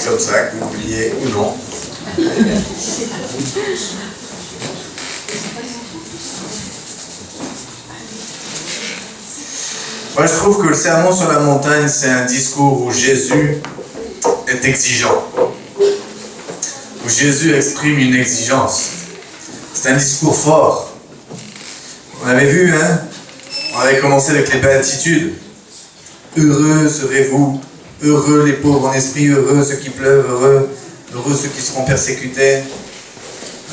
C'est comme ça que vous oubliez ou non. Moi, je trouve que le sermon sur la montagne, c'est un discours où Jésus est exigeant. Où Jésus exprime une exigence. C'est un discours fort. On avait vu, hein? On avait commencé avec les béatitudes. Heureux serez-vous, heureux les pauvres en esprit, heureux ceux qui pleurent, heureux ceux qui seront persécutés.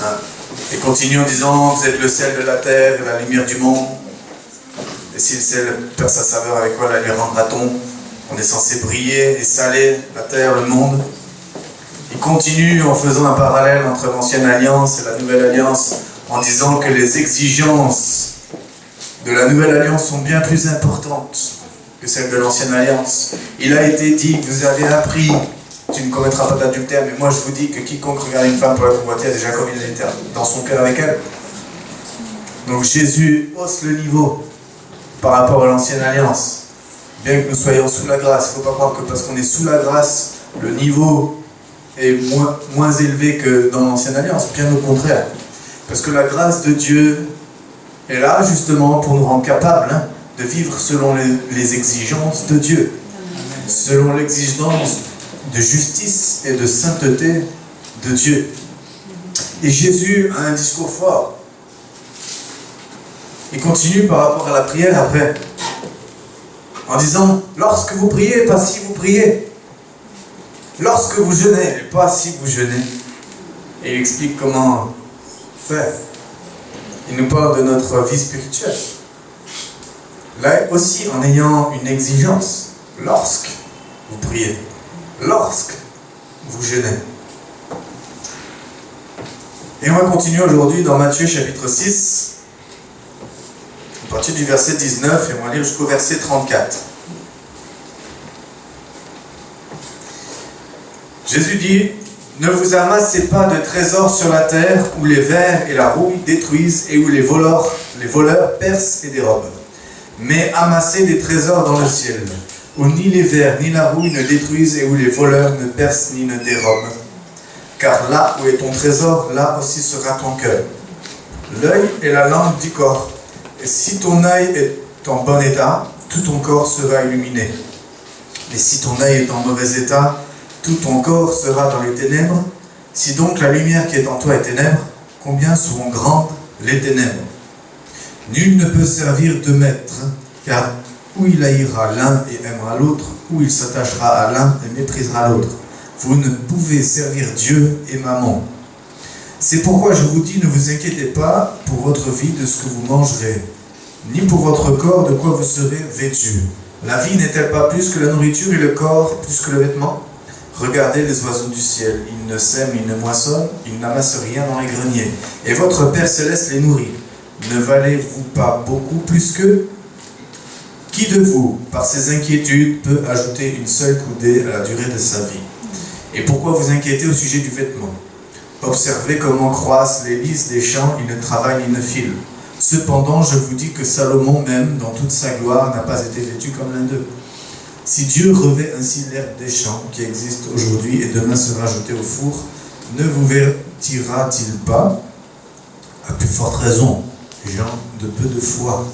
Hein? Et continue en disant, vous êtes le sel de la terre et la lumière du monde. Et si le sel perd sa saveur, avec quoi la lui rendra-t-on? On est censé briller et saler la terre, le monde. Il continue en faisant un parallèle entre l'ancienne alliance et la nouvelle alliance, en disant que les exigences de la nouvelle alliance sont bien plus importantes que celles de l'ancienne alliance. Il a été dit, vous avez appris, tu ne commettras pas d'adultère, mais moi je vous dis que quiconque regarde une femme pour la convoiter a déjà commis l'adultère dans son cœur avec elle. Donc Jésus hausse le niveau par rapport à l'ancienne alliance. Bien que nous soyons sous la grâce, il ne faut pas croire que parce qu'on est sous la grâce, le niveau est moins élevé que dans l'ancienne alliance, bien au contraire. Parce que la grâce de Dieu est là justement pour nous rendre capables de vivre selon les exigences de Dieu, selon l'exigence de justice et de sainteté de Dieu. Et Jésus a un discours fort. Il continue par rapport à la prière après, en disant, lorsque vous priez, pas si vous priez. Lorsque vous jeûnez, et pas si vous jeûnez. Et il explique comment faire. Il nous parle de notre vie spirituelle. Là aussi, en ayant une exigence, lorsque vous priez, lorsque vous jeûnez. Et on va continuer aujourd'hui dans Matthieu chapitre 6, à partir du verset 19, et on va lire jusqu'au verset 34. Jésus dit, « Ne vous amassez pas de trésors sur la terre, où les vers et la rouille détruisent, et où les voleurs percent et dérobent. Mais amassez des trésors dans le ciel, où ni les vers ni la rouille ne détruisent, et où les voleurs ne percent ni ne dérobent. Car là où est ton trésor, là aussi sera ton cœur. L'œil est la lampe du corps. Et si ton œil est en bon état, tout ton corps sera illuminé. Mais si ton œil est en mauvais état, tout ton corps sera dans les ténèbres. Si donc la lumière qui est en toi est ténèbres, combien seront grandes les ténèbres? Nul ne peut servir deux maîtres, car ou il haïra l'un et aimera l'autre, ou il s'attachera à l'un et méprisera l'autre. Vous ne pouvez servir Dieu et Mammon. C'est pourquoi je vous dis, ne vous inquiétez pas pour votre vie de ce que vous mangerez, ni pour votre corps de quoi vous serez vêtus. La vie n'est-elle pas plus que la nourriture et le corps plus que le vêtement? Regardez les oiseaux du ciel, ils ne sèment, ils ne moissonnent, ils n'amassent rien dans les greniers. Et votre Père Céleste les nourrit. Ne valez-vous pas beaucoup plus qu'eux? Qui de vous, par ses inquiétudes, peut ajouter une seule coudée à la durée de sa vie? Et pourquoi vous inquiétez au sujet du vêtement? Observez comment croissent les lys des champs, ils ne travaillent ni ne filent. Cependant, je vous dis que Salomon même, dans toute sa gloire, n'a pas été vêtu comme l'un d'eux. Si Dieu revêt ainsi l'herbe des champs qui existe aujourd'hui et demain sera jetée au four, ne vous vêtira-t-il pas? À plus forte raison, gens de peu de foi.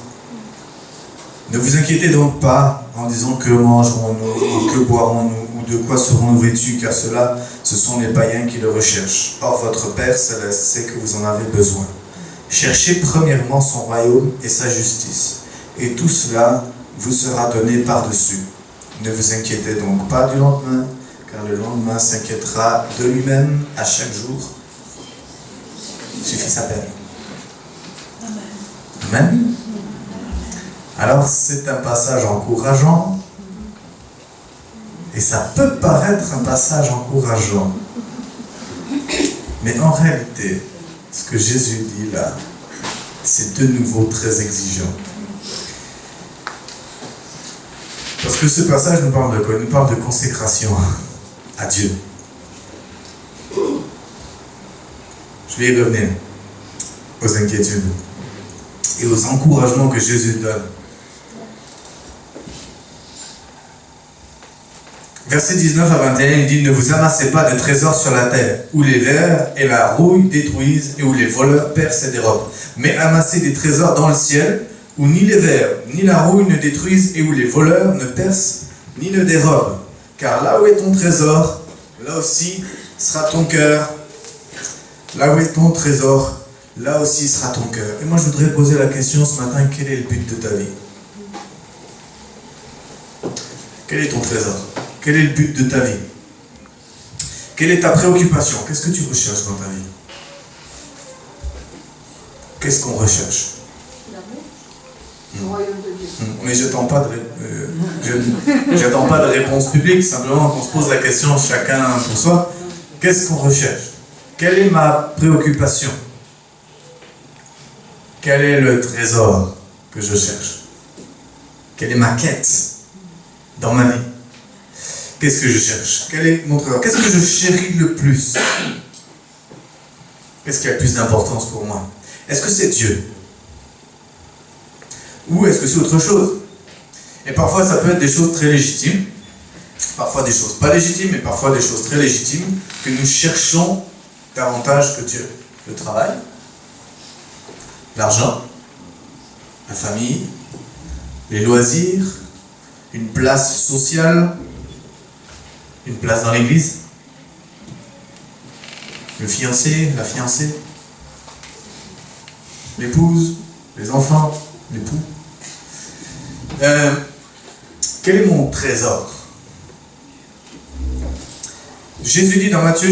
Ne vous inquiétez donc pas en disant que mangerons-nous, ou que boirons-nous, ou de quoi serons-nous vêtus, car cela, ce sont les païens qui le recherchent. Or, votre Père Céleste sait que vous en avez besoin. Cherchez premièrement son royaume et sa justice, et tout cela vous sera donné par-dessus. Ne vous inquiétez donc pas du lendemain, car le lendemain s'inquiétera de lui-même. À chaque jour suffit sa peine. Amen. Alors c'est un passage encourageant, et ça peut paraître un passage encourageant, mais en réalité, ce que Jésus dit là, c'est de nouveau très exigeant. Parce que ce passage nous parle de quoi? Il nous parle de consécration à Dieu. Je vais y revenir aux inquiétudes et aux encouragements que Jésus donne. Versets 19 à 21, il dit « Ne vous amassez pas de trésors sur la terre, où les vers et la rouille détruisent et où les voleurs percent et dérobent. Mais amassez des trésors dans le ciel, où ni les vers ni la rouille ne détruisent et où les voleurs ne percent ni ne dérobent. Car là où est ton trésor, là aussi sera ton cœur. Là où est ton trésor, là aussi sera ton cœur. » Et moi je voudrais poser la question ce matin, quel est le but de ta vie? Quel est ton trésor? Quel est le but de ta vie? Quelle est ta préoccupation? Qu'est-ce que tu recherches dans ta vie? Qu'est-ce qu'on recherche? Le royaume de Dieu. Mais j'attends pas de réponse publique, simplement qu'on se pose la question chacun pour soi. Qu'est-ce qu'on recherche? Quelle est ma préoccupation? Quel est le trésor que je cherche? Quelle est ma quête dans ma vie? Qu'est-ce que je cherche? Quel est mon trésor? Qu'est-ce que je chéris le plus? Qu'est-ce qui a le plus d'importance pour moi? Est-ce que c'est Dieu? Ou est-ce que c'est autre chose? Et parfois ça peut être des choses très légitimes, parfois des choses pas légitimes, mais parfois des choses très légitimes que nous cherchons davantage que Dieu. Le travail, l'argent, la famille, les loisirs, une place sociale, une place dans l'église, le fiancé, la fiancée, l'épouse, les enfants, l'époux. Quel est mon trésor? Jésus dit dans Matthieu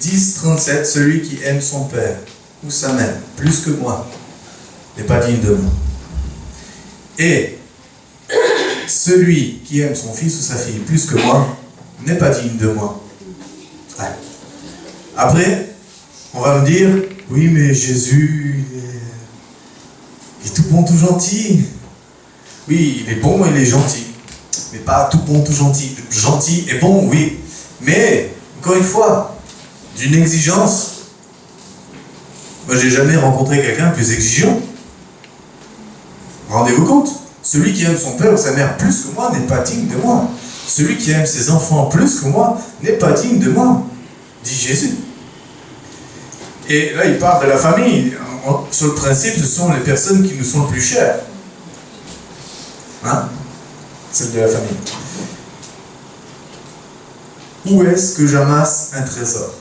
10, 37, celui qui aime son père ou sa mère plus que moi n'est pas digne de moi. Et celui qui aime son fils ou sa fille plus que moi n'est pas digne de moi. Ouais. Après, on va me dire, oui mais Jésus, il est tout bon, tout gentil. Oui, il est bon, il est gentil. Mais pas tout bon, tout gentil. Gentil et bon, oui. Mais, encore une fois, d'une exigence. Moi, j'ai jamais rencontré quelqu'un plus exigeant. Rendez-vous compte, celui qui aime son père ou sa mère plus que moi n'est pas digne de moi. Celui qui aime ses enfants plus que moi n'est pas digne de moi, dit Jésus. Et là, il parle de la famille. Sur le principe, ce sont les personnes qui nous sont le plus chères. Hein? Celle de la famille. Où est-ce que j'amasse un trésor?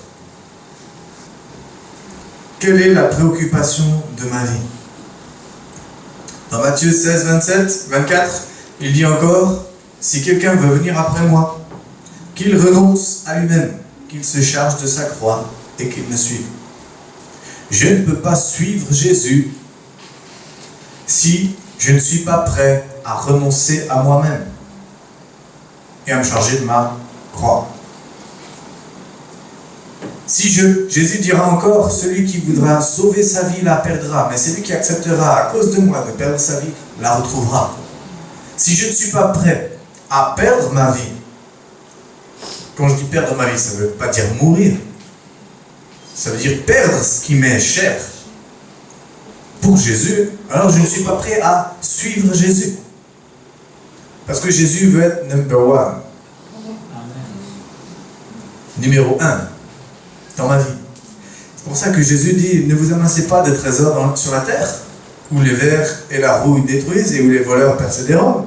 Quelle est la préoccupation de ma vie? Dans Matthieu 16, 27, 24, il dit encore, si quelqu'un veut venir après moi, qu'il renonce à lui-même, qu'il se charge de sa croix et qu'il me suive. Je ne peux pas suivre Jésus si je ne suis pas prêt à renoncer à moi-même et à me charger de ma croix. Jésus dira encore, celui qui voudra sauver sa vie la perdra, mais celui qui acceptera à cause de moi de perdre sa vie la retrouvera. Si je ne suis pas prêt à perdre ma vie, quand je dis perdre ma vie, ça ne veut pas dire mourir, ça veut dire perdre ce qui m'est cher pour Jésus, alors je ne suis pas prêt à suivre Jésus. Parce que Jésus veut être number one. Numéro 1 dans ma vie. C'est pour ça que Jésus dit, ne vous amassez pas de trésors sur la terre, où les vers et la rouille détruisent et où les voleurs percent et dérobent.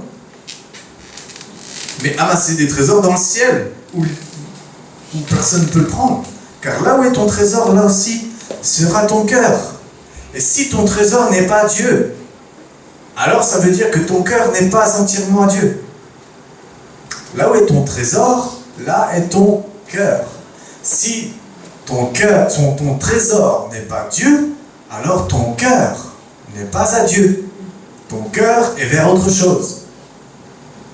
Mais amassez des trésors dans le ciel, où personne ne peut le prendre. Car là où est ton trésor, là aussi sera ton cœur. Et si ton trésor n'est pas Dieu, alors ça veut dire que ton cœur n'est pas entièrement à Dieu. Là où est ton trésor, là est ton cœur. Si ton trésor n'est pas Dieu, alors ton cœur n'est pas à Dieu. Ton cœur est vers autre chose,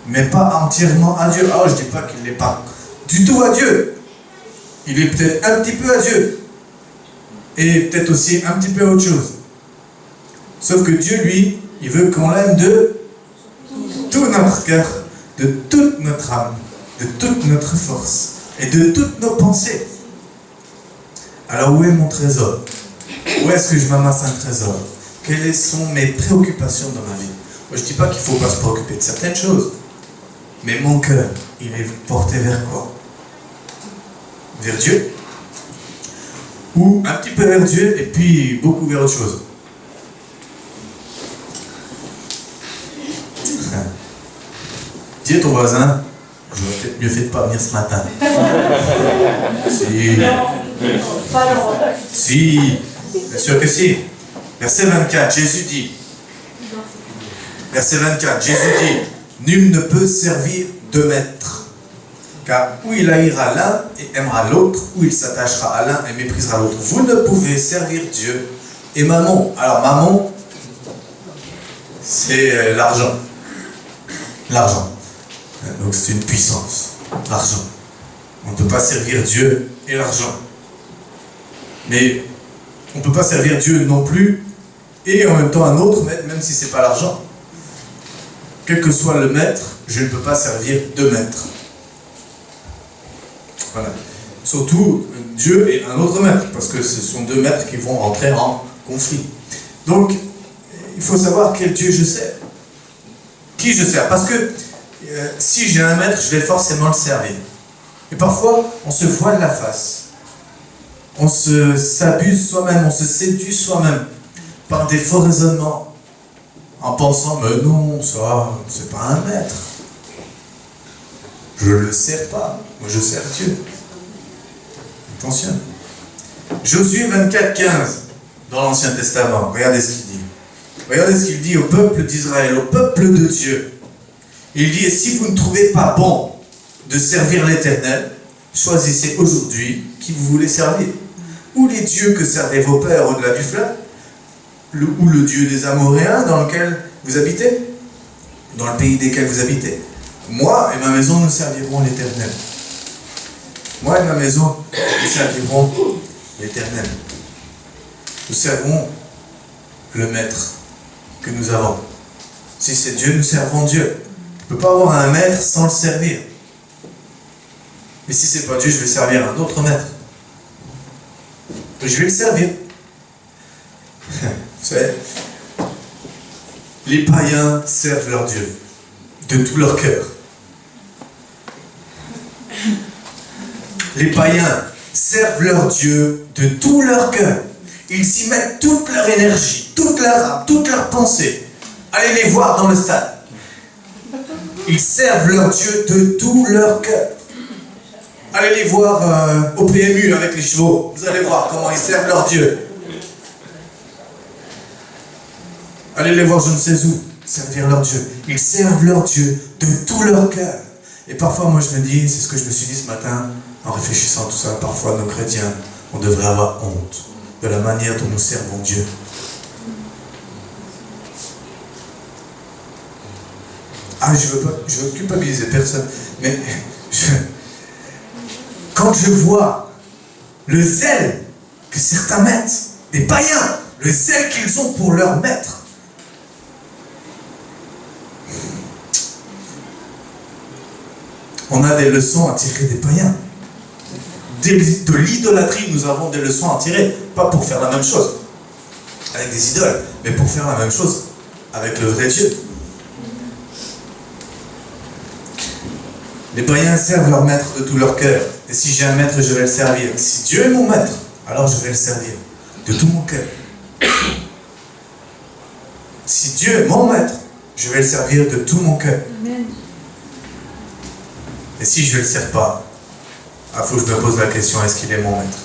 mais pas entièrement à Dieu. Alors je ne dis pas qu'il n'est pas du tout à Dieu. Il est peut-être un petit peu à Dieu, et peut-être aussi un petit peu à autre chose. Sauf que Dieu, lui, il veut qu'on l'aime de tout notre cœur, de toute notre âme, de toute notre force, et de toutes nos pensées. Alors où est mon trésor? Où est-ce que je m'amasse un trésor? Quelles sont mes préoccupations dans ma vie? Moi, je ne dis pas qu'il ne faut pas se préoccuper de certaines choses. Mais mon cœur, il est porté vers quoi? Vers Dieu? Ou un petit peu vers Dieu et puis beaucoup vers autre chose? Dis à ton voisin, j'aurais peut-être mieux fait de ne pas venir ce matin. Si, bien sûr que si. Verset 24, Jésus dit, nul ne peut servir deux maîtres, car ou il haïra l'un et aimera l'autre, ou il s'attachera à l'un et méprisera l'autre. Vous ne pouvez servir Dieu et mammon. Alors mammon, c'est l'argent. L'argent. Donc c'est une puissance, l'argent. On ne peut pas servir Dieu et l'argent. Mais on ne peut pas servir Dieu non plus et en même temps un autre maître, même si ce n'est pas l'argent. Quel que soit le maître, je ne peux pas servir deux maîtres. Voilà. Surtout Dieu et un autre maître, parce que ce sont deux maîtres qui vont rentrer en conflit. Donc, il faut savoir quel Dieu je sers. Qui je sers. Parce que si j'ai un maître, je vais forcément le servir. Et parfois, on se voile la face. On s'abuse soi-même, on se séduit soi-même par des faux raisonnements. En pensant, mais non, ça, c'est pas un maître. Je ne le sers pas, moi je sers Dieu. Attention. Josué 24, 15, dans l'Ancien Testament, regardez ce qu'il dit. Regardez ce qu'il dit au peuple d'Israël, au peuple de Dieu. Il dit, et si vous ne trouvez pas bon de servir l'Éternel, choisissez aujourd'hui qui vous voulez servir. Ou les dieux que servaient vos pères au-delà du fleuve, ou le Dieu des Amoréens dans lequel vous habitez, dans le pays desquels vous habitez. Moi et ma maison, nous servirons l'Éternel. Moi et ma maison, nous servirons l'Éternel. Nous servons le Maître que nous avons. Si c'est Dieu, nous servons Dieu. On ne peut pas avoir un maître sans le servir. Mais si ce n'est pas Dieu, je vais servir un autre maître. Je vais le servir. Vous savez, les païens servent leur Dieu de tout leur cœur. Les païens servent leur Dieu de tout leur cœur. Ils y mettent toute leur énergie, toute leur âme, toute leur pensée. Allez les voir dans le stade. Ils servent leur Dieu de tout leur cœur. Allez les voir au PMU avec les chevaux. Vous allez voir comment ils servent leur Dieu. Allez les voir je ne sais où, servir leur Dieu. Ils servent leur Dieu de tout leur cœur. Et parfois, moi je me dis, c'est ce que je me suis dit ce matin, en réfléchissant à tout ça, parfois nos chrétiens, on devrait avoir honte de la manière dont nous servons Dieu. Ah, je veux culpabiliser personne, mais quand je vois le zèle que certains mettent, des païens, le zèle qu'ils ont pour leur maître, on a des leçons à tirer des païens. De l'idolâtrie, nous avons des leçons à tirer, pas pour faire la même chose avec des idoles, mais pour faire la même chose avec le vrai Dieu. Les païens servent leur maître de tout leur cœur. Et si j'ai un maître, je vais le servir. Si Dieu est mon maître, alors je vais le servir de tout mon cœur. Si Dieu est mon maître, je vais le servir de tout mon cœur. Et si je ne le sers pas, il faut que je me pose la question, est-ce qu'il est mon maître?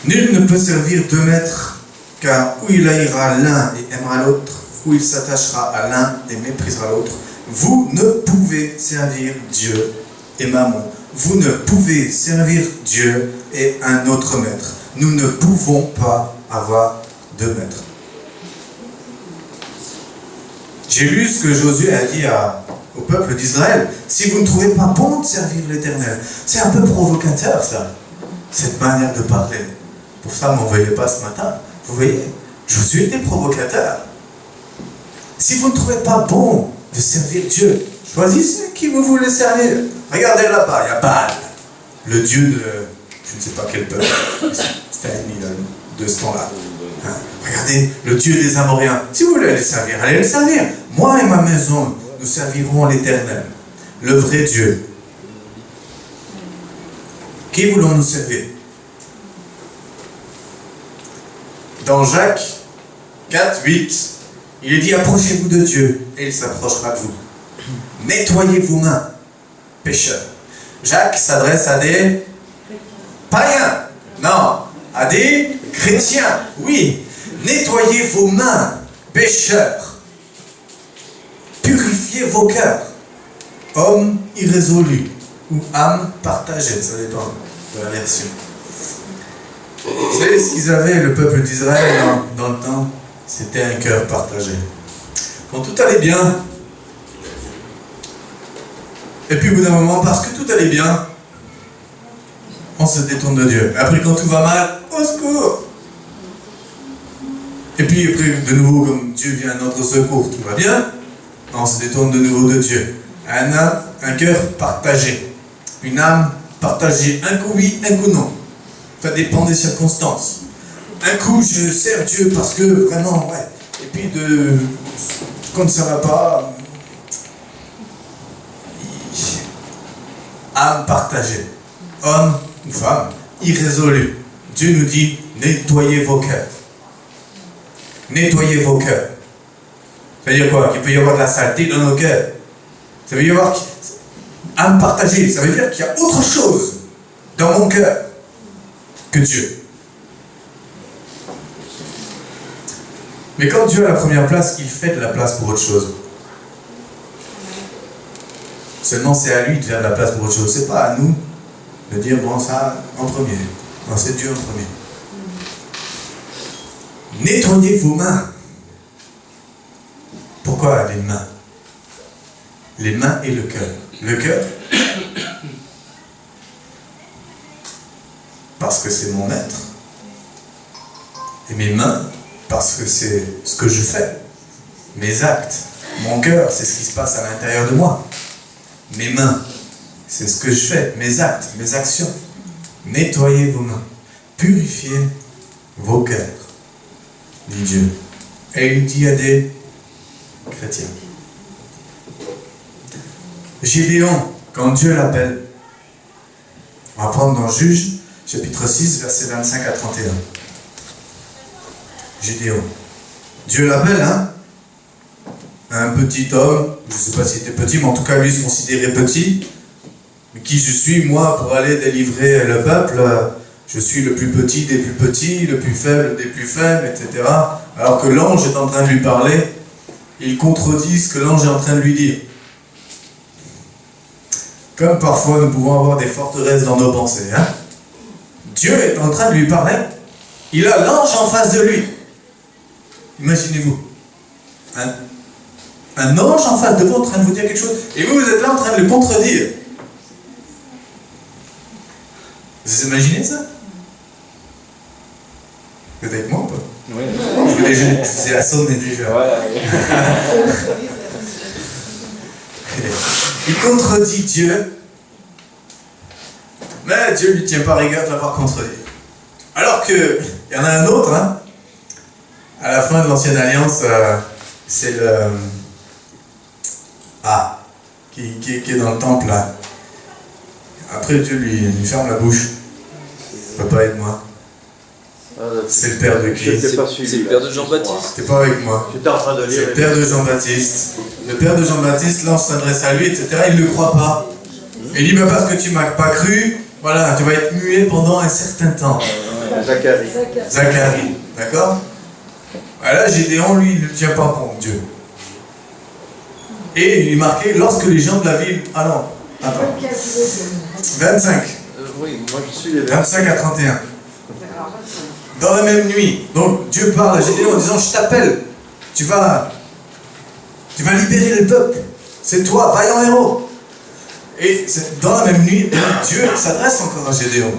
Nul ne peut servir deux maîtres, car ou il haïra l'un et aimera l'autre, ou il s'attachera à l'un et méprisera l'autre. Vous ne pouvez servir Dieu et mammon. Vous ne pouvez servir Dieu et un autre maître. Nous ne pouvons pas avoir deux maîtres. J'ai lu ce que Josué a dit au peuple d'Israël. Si vous ne trouvez pas bon de servir l'Éternel, c'est un peu provocateur ça, cette manière de parler. Pour ça, ne m'en voyez pas ce matin. Vous voyez, Josué était provocateur. Si vous ne trouvez pas bon de servir Dieu, choisissez qui vous voulez servir. Regardez là-bas, il y a Baal, le dieu de je ne sais pas quel peuple. C'était un idole de ce temps-là. Hein? Regardez, le Dieu des Amoréens. Si vous voulez le servir, allez le servir. Moi et ma maison, nous servirons l'Éternel, le vrai Dieu. Qui voulons-nous servir? Dans Jacques 4, 8, il est dit, approchez-vous de Dieu et il s'approchera de vous. Nettoyez vos mains, pécheurs. Jacques s'adresse à des païens. Non, à des chrétiens. Oui, nettoyez vos mains, pécheurs. Purifiez vos cœurs, hommes irrésolus ou âmes partagées, ça dépend de la version. Vous savez ce qu'ils avaient, le peuple d'Israël, dans le temps? C'était un cœur partagé. Quand tout allait bien, et puis au bout d'un moment, parce que tout allait bien, on se détourne de Dieu. Après, quand tout va mal, au secours! Et puis après, de nouveau, comme Dieu vient à notre secours, tout va bien, on se détourne de nouveau de Dieu. Un cœur partagé, une âme partagée, un coup oui, un coup non. Ça dépend des circonstances. Un coup, je sers Dieu parce que vraiment, ouais. Et puis, quand ça ne va pas, âme partagée, homme ou femme, irrésolu. Dieu nous dit, nettoyez vos cœurs. Nettoyez vos cœurs. Ça veut dire quoi? Qu'il peut y avoir de la saleté dans nos cœurs. Ça veut dire âme partagée. Ça veut dire qu'il y a autre chose dans mon cœur que Dieu. Mais quand Dieu a la première place, il fait de la place pour autre chose. Seulement c'est à lui de faire de la place pour autre chose. C'est pas à nous de dire bon ça en premier. Non, c'est Dieu en premier. Nettoyez vos mains. Pourquoi les mains? Les mains et le cœur. Le cœur, parce que c'est mon maître. Et mes mains, parce que c'est ce que je fais. Mes actes. Mon cœur, c'est ce qui se passe à l'intérieur de moi. Mes mains, c'est ce que je fais. Mes actes, mes actions. Nettoyez vos mains. Purifiez vos cœurs, dit Dieu. Et il dit à des chrétiens. Gédéon, quand Dieu l'appelle, on va prendre dans Juge, chapitre 6, versets 25 à 31. Gédéon. Dieu l'appelle, hein? Un petit homme, je ne sais pas s'il était petit, mais en tout cas lui se considérait petit. Mais qui je suis, moi, pour aller délivrer le peuple? Je suis le plus petit des plus petits, le plus faible des plus faibles, etc. Alors que l'ange est en train de lui parler, il contredit ce que l'ange est en train de lui dire. Comme parfois nous pouvons avoir des forteresses dans nos pensées. Hein? Dieu est en train de lui parler. Il a l'ange en face de lui. Imaginez-vous. Un ange en face de vous en train de vous dire quelque chose. Et vous, vous êtes là en train de le contredire. Vous imaginez ça? Vous êtes avec moi ou pas? Oui. C'est la sonne déjà. Ouais. Il contredit Dieu, mais Dieu ne lui tient pas rigueur de l'avoir contredit. Alors qu'il y en a un autre, hein, à la fin de l'Ancienne Alliance, c'est le... qui est dans le temple là. Après Dieu lui ferme la bouche. Papa, aide-moi. C'est le père de qui? C'est le père de Jean-Baptiste. T'es pas avec moi. J'étais en train de lire. C'est le père de Jean-Baptiste. Le père de Jean-Baptiste, l'ange s'adresse à lui, etc. Il ne le croit pas. Il dit, mais parce que tu ne m'as pas cru, voilà, tu vas être muet pendant un certain temps. Zacharie. Zacharie, d'accord? Voilà, Gédéon, lui, il ne tient pas compte, Dieu. Et il est marqué, lorsque les gens de la ville... Ah non, attends. 25. Oui, moi je suis les 25 à 31. Dans la même nuit, donc Dieu parle à Gédéon en disant, je t'appelle, tu vas libérer le peuple, c'est toi, vaillant héros. Et dans la même nuit, Dieu s'adresse encore à Gédéon.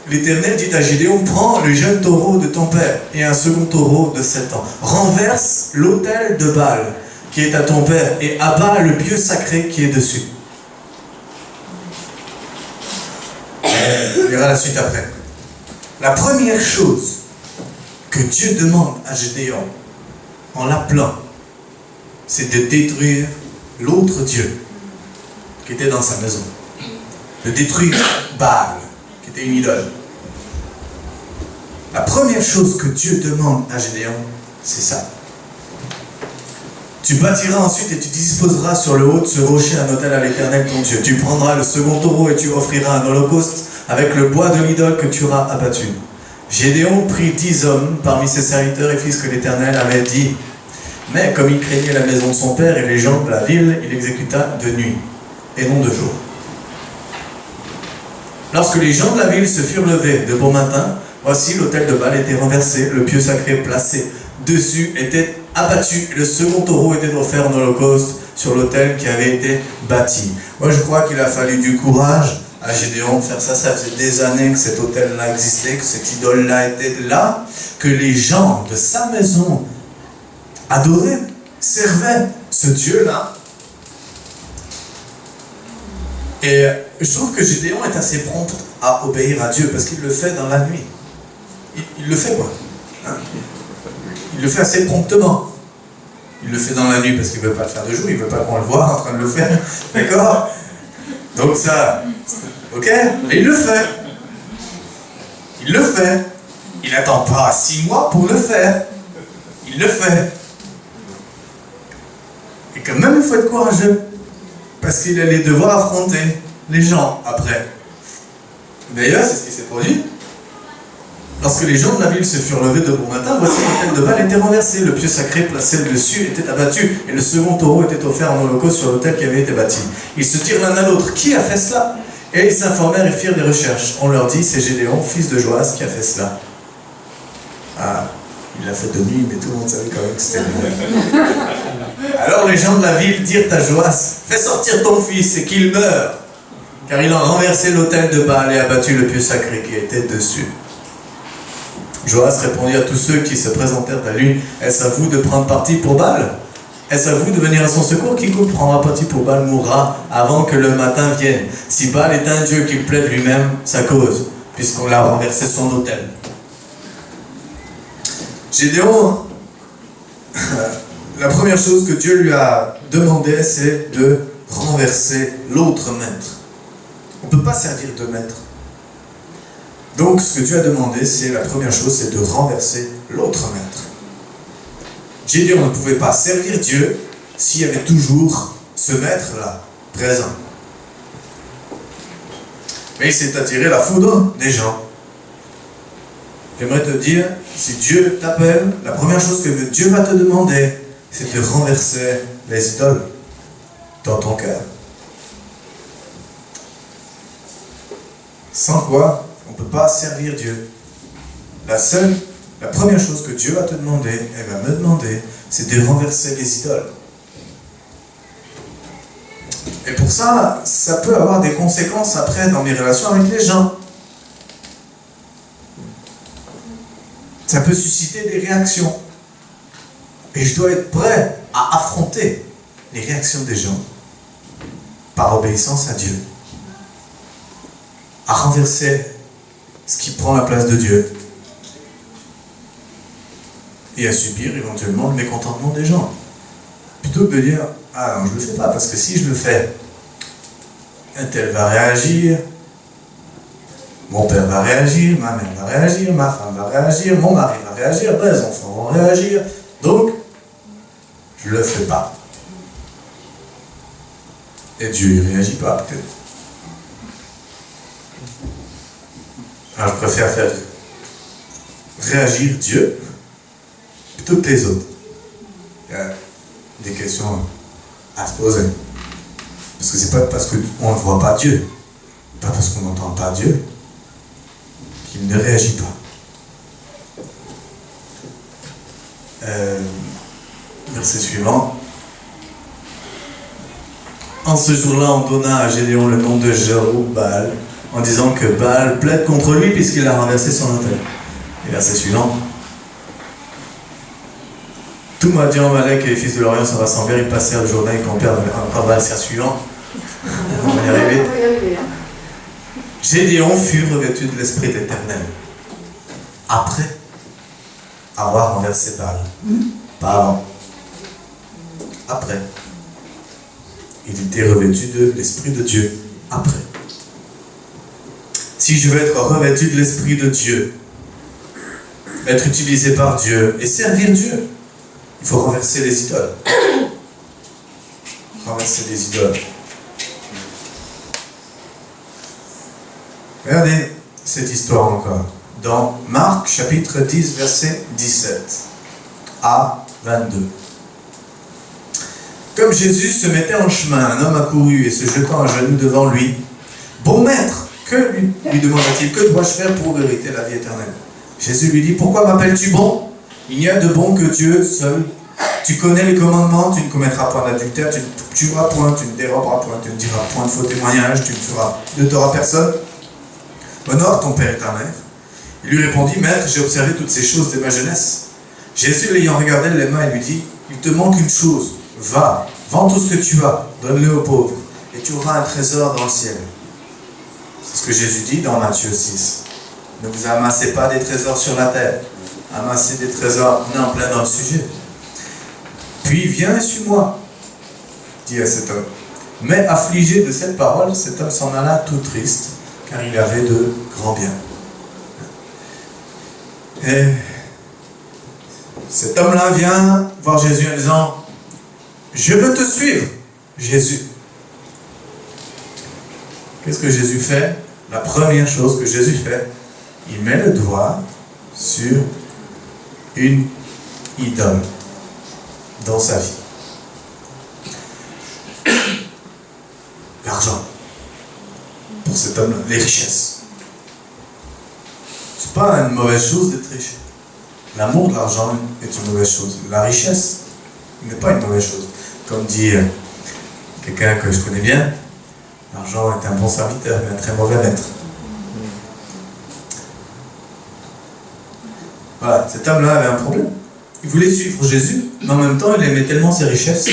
L'Éternel dit à Gédéon, prends le jeune taureau de ton père et un second taureau de 7 ans. Renverse l'autel de Baal qui est à ton père et abat le pieu sacré qui est dessus. On verra la suite après. La première chose que Dieu demande à Gédéon, en l'appelant, c'est de détruire l'autre Dieu qui était dans sa maison. De détruire Baal, qui était une idole. La première chose que Dieu demande à Gédéon, c'est ça. Tu bâtiras ensuite et tu disposeras sur le haut de ce rocher un autel à l'Éternel ton Dieu. Tu prendras le second taureau et tu offriras un holocauste avec le bois de l'idole que tu auras abattu. Gédéon prit 10 hommes parmi ses serviteurs et fit ce que l'Éternel avait dit. Mais comme il craignait la maison de son père et les gens de la ville, il exécuta de nuit et non de jour. Lorsque les gens de la ville se furent levés de bon matin, voici l'autel de Baal était renversé, le pieu sacré placé dessus était abattu et le second taureau était offert en holocauste sur l'autel qui avait été bâti. Moi je crois qu'il a fallu du courage à Gédéon de faire ça. Ça faisait des années que cet autel-là existait, que cette idole-là était là, que les gens de sa maison adoraient, servaient ce Dieu-là. Et je trouve que Gédéon est assez prompt à obéir à Dieu parce qu'il le fait dans la nuit. Il le fait quoi, hein? Il le fait assez promptement. Il le fait dans la nuit parce qu'il ne veut pas le faire de jour, il ne veut pas qu'on le voit en train de le faire. D'accord? Donc ça, ok? Mais il le fait. Il le fait. Il n'attend pas 6 mois pour le faire. Il le fait. Et quand même, il faut être courageux. Parce qu'il allait devoir affronter les gens après. D'ailleurs, c'est ce qui s'est produit. Lorsque les gens de la ville se furent levés de bon matin, voici l'autel de Baal était renversé, le pieu sacré placé dessus était abattu, et le second taureau était offert en holocauste sur l'autel qui avait été bâti. Ils se dirent l'un à l'autre, qui a fait cela? Et ils s'informèrent et firent des recherches. On leur dit, c'est Gédéon, fils de Joas, qui a fait cela. Ah, il l'a fait de nuit, mais tout le monde savait quand même que c'était lui. Alors les gens de la ville dirent à Joas, fais sortir ton fils et qu'il meure, car il a renversé l'autel de Baal et abattu le pieu sacré qui était dessus. Joas répondit à tous ceux qui se présentèrent à lui, est-ce à vous de prendre parti pour Baal? Est-ce à vous de venir à son secours? Quiconque prendra parti pour Baal mourra avant que le matin vienne. Si Baal est un dieu qu'il plaide lui-même, sa cause, puisqu'on l'a renversé son autel. Gédéon, la première chose que Dieu lui a demandé, c'est de renverser l'autre maître. On ne peut pas servir deux maîtres. Donc, ce que Dieu a demandé, c'est la première chose, c'est de renverser l'autre maître. Gédéon ne pouvait pas servir Dieu s'il y avait toujours ce maître-là, présent. Mais il s'est attiré la foudre des gens. J'aimerais te dire, si Dieu t'appelle, la première chose que Dieu va te demander, c'est de renverser les idoles dans ton cœur. Sans quoi, on ne peut pas servir Dieu. La première chose que Dieu va te demander, et va me demander, c'est de renverser les idoles. Et pour ça, ça peut avoir des conséquences après dans mes relations avec les gens. Ça peut susciter des réactions. Et je dois être prêt à affronter les réactions des gens par obéissance à Dieu. À renverser ce qui prend la place de Dieu. Et à subir éventuellement le mécontentement des gens. Plutôt que de dire, ah non, je ne le fais pas, parce que si je le fais, un tel va réagir, mon père va réagir, ma mère va réagir, ma femme va réagir, mon mari va réagir, mes enfants vont réagir. Donc, je ne le fais pas. Et Dieu ne réagit pas, peut-être. Alors, je préfère faire réagir Dieu plutôt que les autres. Il y a des questions à se poser. Parce que c'est pas parce qu'on ne voit pas Dieu, pas parce qu'on n'entend pas Dieu, qu'il ne réagit pas. Verset suivant. En ce jour-là, on donna à Gédéon le nom de Jérubbal, en disant que Baal plaide contre lui puisqu'il a renversé son autel. Et verset suivant. Tout Madian, Amalek et les fils de l'Orient se rassemblèrent, ils passèrent le Jourdain et campèrent encore verset suivant. On va y arriver. Gédéon fut revêtu de l'Esprit éternel. Après, avoir renversé Baal. Pas avant. Après. Il était revêtu de l'Esprit de Dieu. Après. Si je veux être revêtu de l'Esprit de Dieu, être utilisé par Dieu et servir Dieu, il faut renverser les idoles. Renverser les idoles. Regardez cette histoire encore. Dans Marc chapitre 10, verset 17 à 22. Comme Jésus se mettait en chemin, un homme accourut et se jetant à genoux devant lui. Bon maître, que lui demanda-t-il, que dois-je faire pour hériter la vie éternelle? Jésus lui dit, pourquoi m'appelles-tu bon? Il n'y a de bon que Dieu seul. Tu connais les commandements, tu ne commettras point d'adultère, tu ne tueras point, tu ne déroberas point, tu ne diras point de faux témoignages, tu ne tueras personne. Honore ton père et ta mère. Il lui répondit, maître, j'ai observé toutes ces choses dès ma jeunesse. Jésus l'ayant regardé les mains, il lui dit, il te manque une chose, va, vends tout ce que tu as, donne-le aux pauvres, et tu auras un trésor dans le ciel. C'est ce que Jésus dit dans Matthieu 6. Ne vous amassez pas des trésors sur la terre, amassez des trésors, on est en plein dans le sujet. Puis viens et suis-moi, dit à cet homme. Mais affligé de cette parole, cet homme s'en alla tout triste, car il avait de grands biens. Et cet homme-là vient voir Jésus en disant, je veux te suivre, Jésus. Qu'est-ce que Jésus fait? La première chose que Jésus fait, il met le doigt sur une idole dans sa vie. L'argent. Pour cet homme-là, les richesses. C'est pas une mauvaise chose d'être riche. L'amour de l'argent est une mauvaise chose. La richesse n'est pas une mauvaise chose. Comme dit quelqu'un que je connais bien, l'argent est un bon serviteur, mais un très mauvais maître. Voilà, cet homme-là avait un problème. Il voulait suivre Jésus, mais en même temps, il aimait tellement ses richesses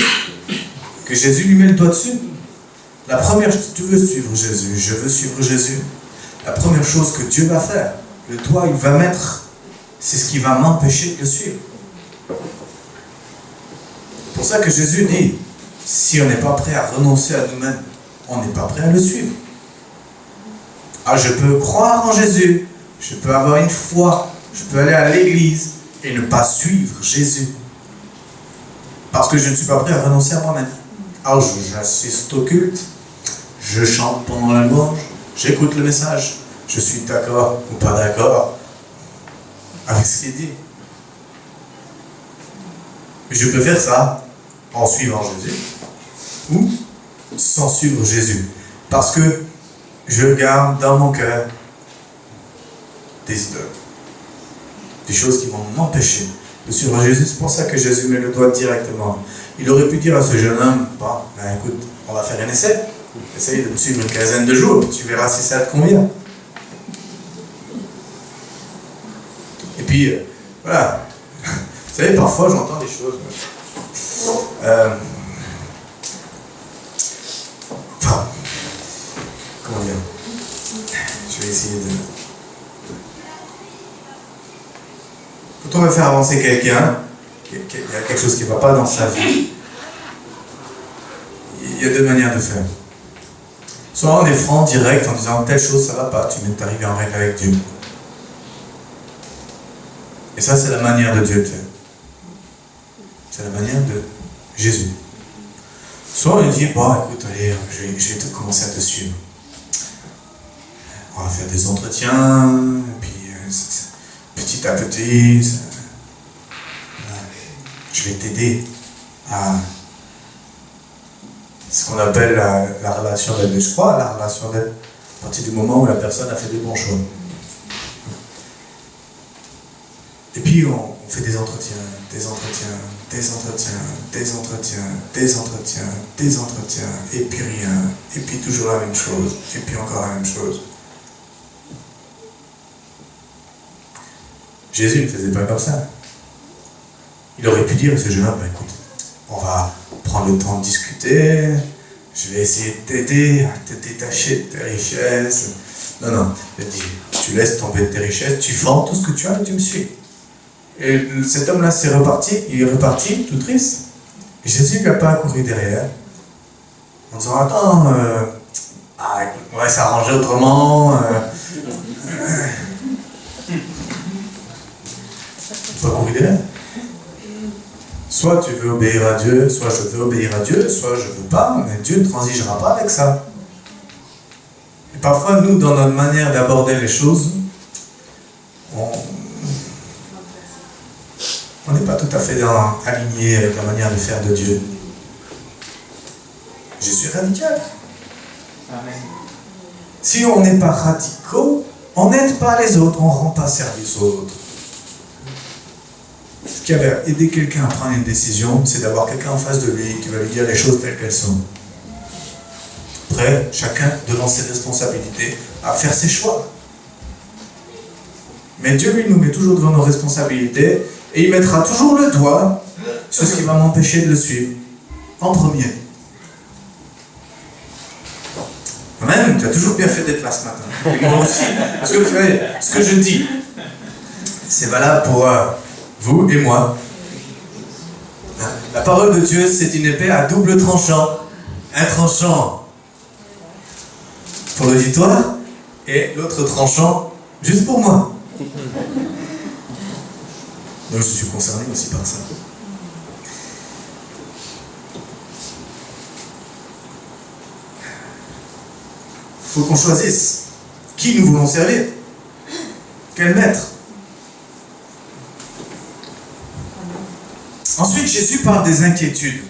que Jésus lui met le doigt dessus. La première chose, tu veux suivre Jésus, je veux suivre Jésus. La première chose que Dieu va faire, le doigt, il va mettre, c'est ce qui va m'empêcher de le suivre. C'est pour ça que Jésus dit, si on n'est pas prêt à renoncer à nous-mêmes, on n'est pas prêt à le suivre. Ah, je peux croire en Jésus, je peux avoir une foi, je peux aller à l'église et ne pas suivre Jésus. Parce que je ne suis pas prêt à renoncer à moi-même. Alors, j'assiste au culte, je chante pendant la louange, j'écoute le message, je suis d'accord ou pas d'accord avec ce qu'il dit. Je peux faire ça en suivant Jésus ou sans suivre Jésus. Parce que je garde dans mon cœur des idoles. Des choses qui vont m'empêcher de suivre Jésus. C'est pour ça que Jésus met le doigt directement. Il aurait pu dire à ce jeune homme, bon, ben écoute, on va faire un essai. Essaye de me suivre une quinzaine de jours, tu verras si ça te convient. Et puis, voilà. Vous savez, parfois j'entends des choses. Enfin, comment dire? Je vais essayer de... Quand on veut faire avancer quelqu'un, il y a quelque chose qui ne va pas dans sa vie, il y a deux manières de faire. Soit on est franc, direct, en disant telle chose ça ne va pas, tu viens d'arriver en règle avec Dieu. Et ça, c'est la manière de Dieu de faire. C'est la manière de Jésus. Soit on dit, bon, écoute, allez, je vais tout commencer à te suivre. On va faire des entretiens, et puis petit à petit, je vais t'aider à ce qu'on appelle la relation d'aide. Je crois à la relation d'aide à partir du moment où la personne a fait des bons choix. Et puis on fait des entretiens, et puis rien, et puis toujours la même chose, et puis encore la même chose. Jésus ne faisait pas comme ça. Il aurait pu dire à ce jeune homme, écoute, on va prendre le temps de discuter, je vais essayer de t'aider à te détacher de tes richesses. Non, il dit, tu laisses tomber tes richesses, tu vends tout ce que tu as et tu me suis. Et cet homme-là il est reparti, tout triste. Et Jésus n'a pas couru derrière, en disant, attends, on va s'arranger autrement. Pas courir derrière. Soit tu veux obéir à Dieu, soit je veux obéir à Dieu, soit je veux pas, mais Dieu ne transigera pas avec ça. Et parfois, nous, dans notre manière d'aborder les choses, on n'est pas tout à fait aligné avec la manière de faire de Dieu. Je suis radical. Amen. Si on n'est pas radicaux, on n'aide pas les autres, on ne rend pas service aux autres. Ce qui avait aidé quelqu'un à prendre une décision, c'est d'avoir quelqu'un en face de lui qui va lui dire les choses telles qu'elles sont. Après, chacun devant ses responsabilités, à faire ses choix. Mais Dieu, lui, nous met toujours devant nos responsabilités et il mettra toujours le doigt sur ce qui va m'empêcher de le suivre. En premier. Amen, tu as toujours bien fait d'être là ce matin. Et moi aussi. Parce que vous savez, ce que je dis, c'est valable pour vous et moi. La parole de Dieu, c'est une épée à double tranchant. Un tranchant pour l'auditoire et l'autre tranchant juste pour moi. Donc je suis concerné aussi par ça. Il faut qu'on choisisse qui nous voulons servir. Quel maître. Ensuite, Jésus parle des inquiétudes.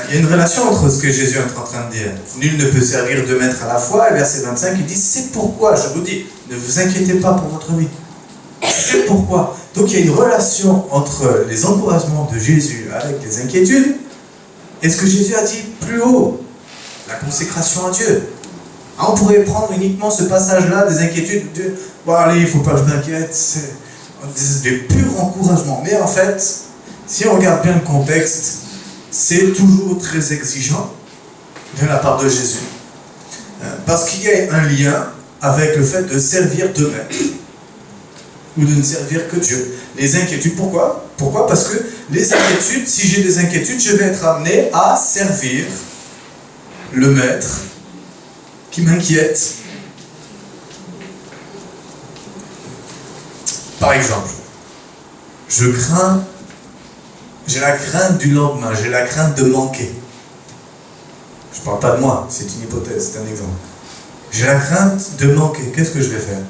Il y a une relation entre ce que Jésus est en train de dire. Nul ne peut servir deux maîtres à la fois. Et verset 25, il dit, c'est pourquoi, je vous dis, ne vous inquiétez pas pour votre vie. C'est pourquoi. Donc il y a une relation entre les encouragements de Jésus avec les inquiétudes et ce que Jésus a dit plus haut. La consécration à Dieu. On pourrait prendre uniquement ce passage-là des inquiétudes de bon, allez, il ne faut pas que je m'inquiète, c'est des purs encouragements. Mais en fait, si on regarde bien le contexte, c'est toujours très exigeant de la part de Jésus. Parce qu'il y a un lien avec le fait de servir deux maîtres ou de ne servir que Dieu. Les inquiétudes, pourquoi? Pourquoi? Parce que les inquiétudes, si j'ai des inquiétudes, je vais être amené à servir le maître qui m'inquiète. Par exemple, j'ai la crainte du lendemain, j'ai la crainte de manquer. Je ne parle pas de moi, c'est une hypothèse, c'est un exemple. J'ai la crainte de manquer, qu'est-ce que je vais faire?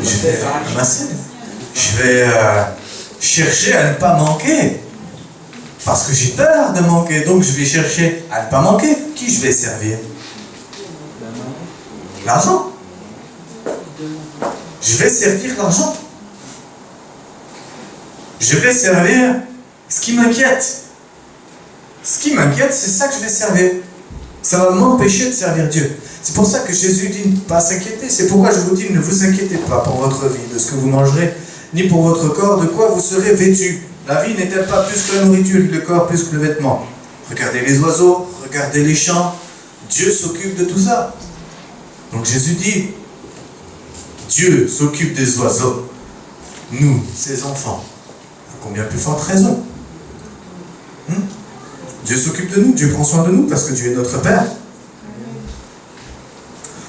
Je vais ramasser. Je vais chercher à ne pas manquer. Parce que j'ai peur de manquer, donc je vais chercher à ne pas manquer. Qui je vais servir? L'argent. Je vais servir l'argent. Je vais servir ce qui m'inquiète. Ce qui m'inquiète, c'est ça que je vais servir. Ça va m'empêcher de servir Dieu. C'est pour ça que Jésus dit ne pas s'inquiéter. C'est pourquoi je vous dis ne vous inquiétez pas pour votre vie, de ce que vous mangerez, ni pour votre corps, de quoi vous serez vêtus. La vie n'est-elle pas plus que la nourriture, le corps plus que le vêtement? Regardez les oiseaux, regardez les champs. Dieu s'occupe de tout ça. Donc Jésus dit, Dieu s'occupe des oiseaux. Nous, ses enfants, à combien plus forte raison? Dieu s'occupe de nous, Dieu prend soin de nous parce que Dieu est notre Père.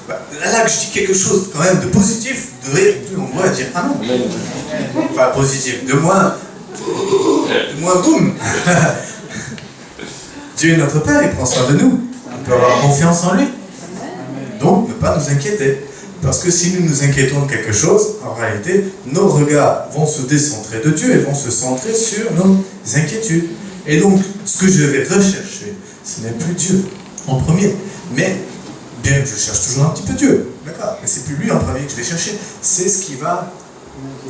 Là que je dis quelque chose quand même de positif, on pourrait dire ah non. Enfin positif, de moins boum. Dieu est notre Père, il prend soin de nous. On peut avoir confiance en lui. Donc ne pas nous inquiéter. Parce que si nous nous inquiétons de quelque chose, en réalité, nos regards vont se décentrer de Dieu et vont se centrer sur nos inquiétudes. Et donc, ce que je vais rechercher, ce n'est plus Dieu en premier. Mais, bien que je cherche toujours un petit peu Dieu, d'accord, mais c'est plus lui en premier que je vais chercher. C'est ce qui va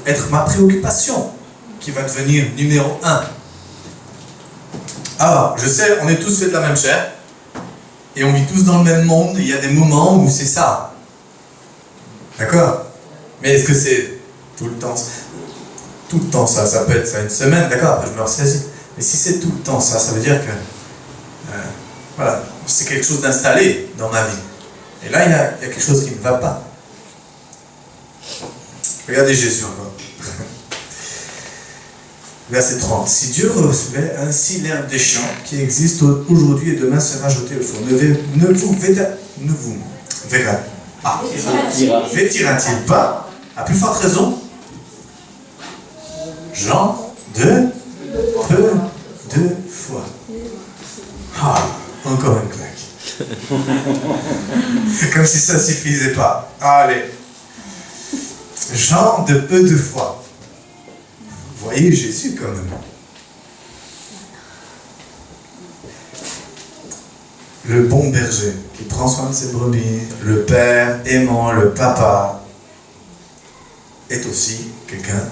être ma préoccupation, qui va devenir numéro 1. Alors, je sais, on est tous faits de la même chair, et on vit tous dans le même monde, et il y a des moments où c'est ça. D'accord? Mais est-ce que c'est tout le temps? Tout le temps ça peut être ça une semaine, d'accord, après je me ressaisis. Mais si c'est tout le temps ça veut dire que voilà, c'est quelque chose d'installé dans ma vie. Et là, il y a quelque chose qui ne va pas. Regardez Jésus encore. Verset 30. Si Dieu recevait ainsi l'herbe des champs qui existe aujourd'hui et demain sera jetée au fond, ne vous vêtira-t-il pas, à plus forte raison, gens de peu de foi. Ah, encore une claque. Comme si ça ne suffisait pas. Allez. Gens de peu de foi. Vous voyez Jésus quand même. Le bon berger qui prend soin de ses brebis, le père aimant, le papa, est aussi quelqu'un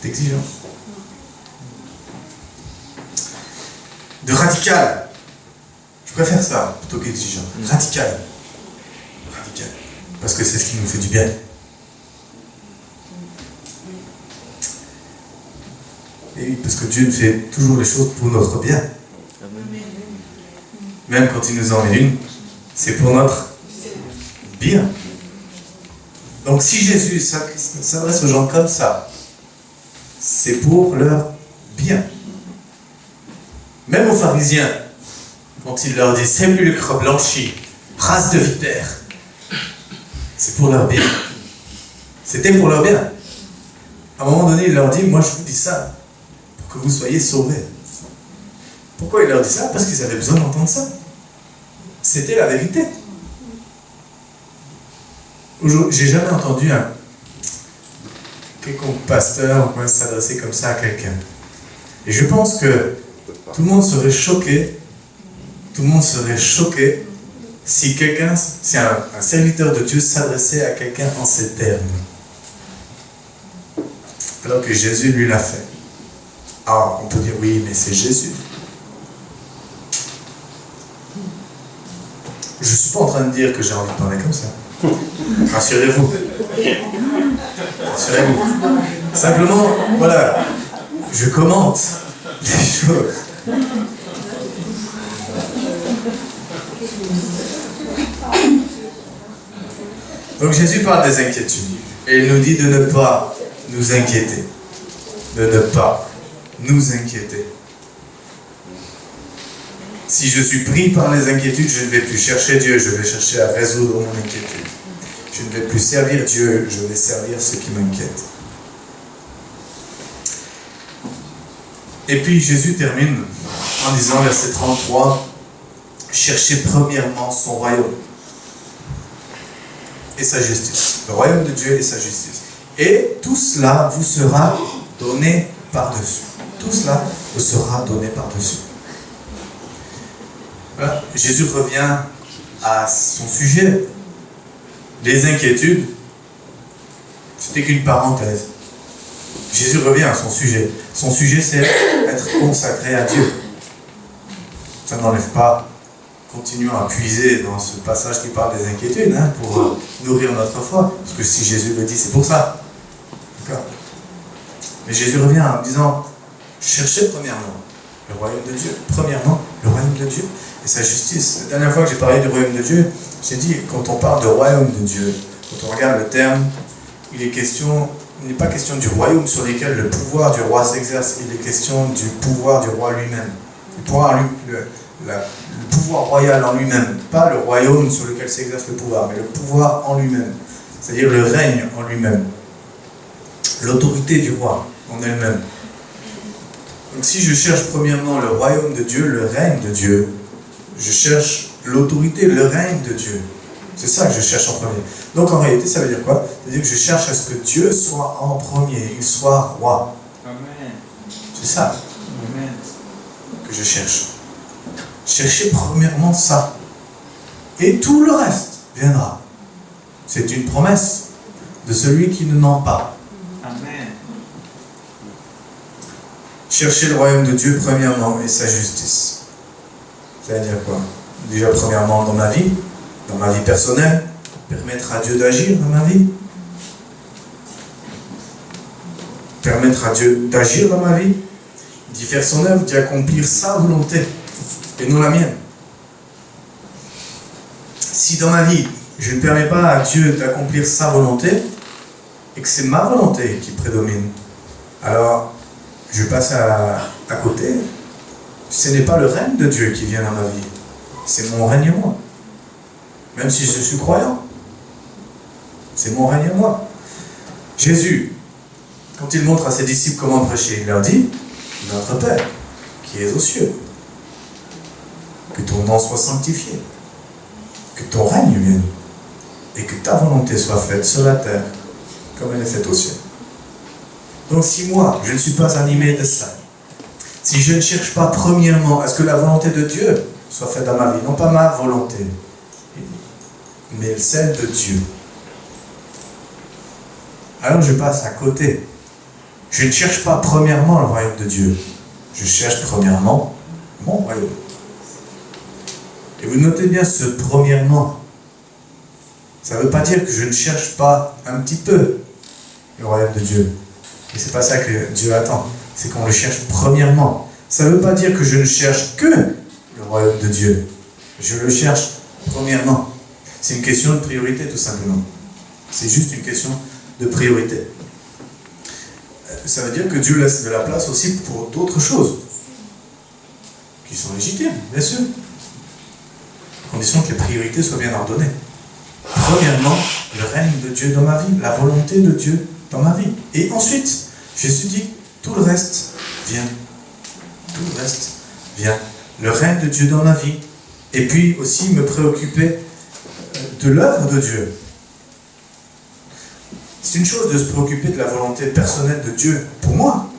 d'exigeant. De radical. Je préfère ça plutôt qu'exigeant. Radical. Radical. Parce que c'est ce qui nous fait du bien. Et oui, parce que Dieu fait toujours les choses pour notre bien. Même quand il nous en met une, c'est pour notre bien. Donc si Jésus s'adresse aux gens comme ça, c'est pour leur bien. Même aux pharisiens, quand il leur dit sépulcre blanchi, race de vipères, c'est pour leur bien. C'était pour leur bien. À un moment donné, il leur dit, moi je vous dis ça, pour que vous soyez sauvés. Pourquoi il leur dit ça? Parce qu'ils avaient besoin d'entendre ça. C'était la vérité. J'ai jamais entendu un quelconque pasteur s'adresser comme ça à quelqu'un. Et je pense que tout le monde serait choqué, si un serviteur de Dieu s'adressait à quelqu'un en ces termes. Alors que Jésus lui l'a fait. Alors on peut dire oui, mais c'est Jésus. Je ne suis pas en train de dire que j'ai envie de parler comme ça. Rassurez-vous. Rassurez-vous. Simplement, voilà, je commente les choses. Donc Jésus parle des inquiétudes. Et il nous dit de ne pas nous inquiéter. De ne pas nous inquiéter. Si je suis pris par les inquiétudes, je ne vais plus chercher Dieu, je vais chercher à résoudre mon inquiétude. Je ne vais plus servir Dieu, je vais servir ce qui m'inquiète. Et puis Jésus termine en disant, verset 33, « Cherchez premièrement son royaume et sa justice. » Le royaume de Dieu et sa justice. Et tout cela vous sera donné par-dessus. Tout cela vous sera donné par-dessus. Voilà. Jésus revient à son sujet. Les inquiétudes, c'était qu'une parenthèse. Jésus revient à son sujet. Son sujet, c'est être consacré à Dieu. Ça n'enlève pas. Continuons à puiser dans ce passage qui parle des inquiétudes, pour nourrir notre foi. Parce que si Jésus le dit, c'est pour ça. D'accord ? Mais Jésus revient en disant, cherchez premièrement le royaume de Dieu. Premièrement, le royaume de Dieu et sa justice. La dernière fois que j'ai parlé du royaume de Dieu, j'ai dit, quand on parle de royaume de Dieu, quand on regarde le terme, il n'est pas question du royaume sur lequel le pouvoir du roi s'exerce, il est question du pouvoir du roi lui-même. Le pouvoir royal en lui-même, pas le royaume sur lequel s'exerce le pouvoir, mais le pouvoir en lui-même, c'est-à-dire le règne en lui-même, l'autorité du roi en elle-même. Donc si je cherche premièrement le royaume de Dieu, le règne de Dieu, je cherche l'autorité, le règne de Dieu. C'est ça que je cherche en premier. Donc en réalité, ça veut dire quoi? C'est-à-dire que je cherche à ce que Dieu soit en premier, il soit roi. Amen. C'est ça Amen. que je cherche. Cherchez premièrement ça. Et tout le reste viendra. C'est une promesse de celui qui ne ment pas. Amen. Cherchez le royaume de Dieu premièrement et sa justice. Ça veut dire quoi? Déjà premièrement dans ma vie personnelle, permettre à Dieu d'agir dans ma vie. Permettre à Dieu d'agir dans ma vie, d'y faire son œuvre, d'y accomplir sa volonté et non la mienne. si dans ma vie, je ne permets pas à Dieu d'accomplir sa volonté, et que c'est ma volonté qui prédomine, alors je passe à côté. Ce n'est pas le règne de Dieu qui vient dans ma vie, c'est mon règne moi. Même si je suis croyant, c'est mon règne moi. Jésus, quand il montre à ses disciples comment prêcher, il leur dit, notre Père, qui es aux cieux, que ton nom soit sanctifié, que ton règne vienne, et que ta volonté soit faite sur la terre, comme elle est faite au ciel. Donc si moi, je ne suis pas animé de ça, si je ne cherche pas premièrement à ce que la volonté de Dieu soit faite dans ma vie, non pas ma volonté, mais celle de Dieu, alors je passe à côté. Je ne cherche pas premièrement le royaume de Dieu, je cherche premièrement mon royaume. Et vous notez bien ce premièrement. Ça ne veut pas dire que je ne cherche pas un petit peu le royaume de Dieu. Et c'est pas ça que Dieu attend. C'est qu'on le cherche premièrement. Ça ne veut pas dire que je ne cherche que le royaume de Dieu. Je le cherche premièrement. C'est une question de priorité tout simplement. C'est juste une question de priorité. Ça veut dire que Dieu laisse de la place aussi pour d'autres choses qui sont légitimes, bien sûr. À condition que les priorités soient bien ordonnées. Premièrement, le règne de Dieu dans ma vie, la volonté de Dieu dans ma vie. Et ensuite, Jésus dit, tout le reste vient. Tout le reste vient. Le règne de Dieu dans ma vie. Et puis aussi me préoccuper de l'œuvre de Dieu. C'est une chose de se préoccuper de la volonté personnelle de Dieu pour moi.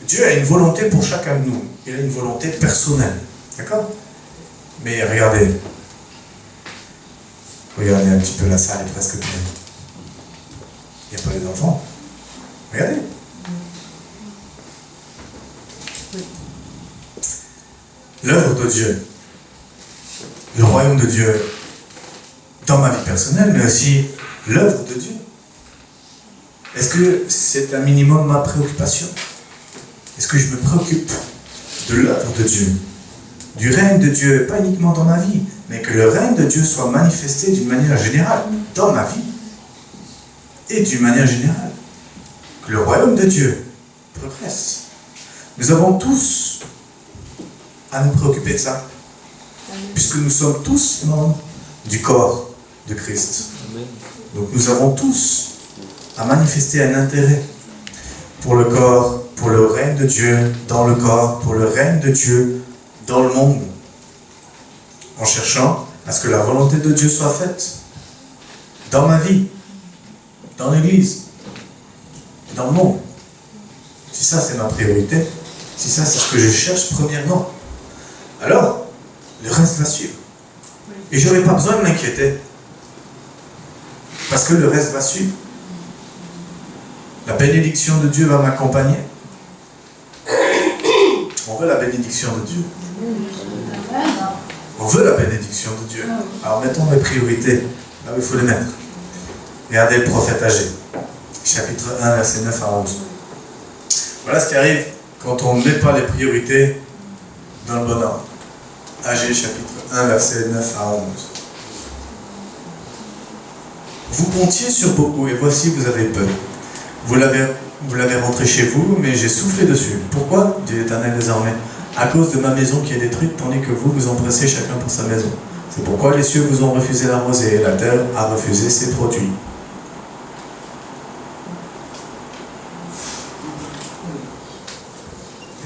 Dieu a une volonté pour chacun de nous. Il a une volonté personnelle. D'accord ? Mais regardez un petit peu, la salle est presque pleine. Il n'y a pas les enfants. Regardez. L'œuvre de Dieu, le royaume de Dieu dans ma vie personnelle, mais aussi l'œuvre de Dieu. Est-ce que c'est un minimum ma préoccupation? Est-ce que je me préoccupe de l'œuvre de Dieu, du règne de Dieu, pas uniquement dans ma vie, mais que le règne de Dieu soit manifesté d'une manière générale dans ma vie et d'une manière générale, que le royaume de Dieu progresse. Nous avons tous à nous préoccuper de ça, puisque nous sommes tous membres du corps de Christ. Donc nous avons tous à manifester un intérêt pour le corps, pour le règne de Dieu dans le corps, pour le règne de Dieu dans le monde, en cherchant à ce que la volonté de Dieu soit faite dans ma vie, dans l'Église, dans le monde. Si ça c'est ma priorité, si ça c'est ce que je cherche premièrement, alors le reste va suivre. Et je n'aurai pas besoin de m'inquiéter, parce que le reste va suivre. La bénédiction de Dieu va m'accompagner. On veut la bénédiction de Dieu. On veut la bénédiction de Dieu. Alors mettons les priorités là où il faut les mettre. Regardez le prophète Agé, chapitre 1, verset 9 à 11. Voilà ce qui arrive quand on ne met pas les priorités dans le bon ordre. Agé, chapitre 1, verset 9 à 11. Vous comptiez sur beaucoup, et voici vous avez peur. Vous l'avez rentré chez vous, mais j'ai soufflé dessus. Pourquoi, dit l'Éternel désormais? À cause de ma maison qui est détruite, tandis que vous vous empressez chacun pour sa maison. C'est pourquoi les cieux vous ont refusé la rosée, et la terre a refusé ses produits.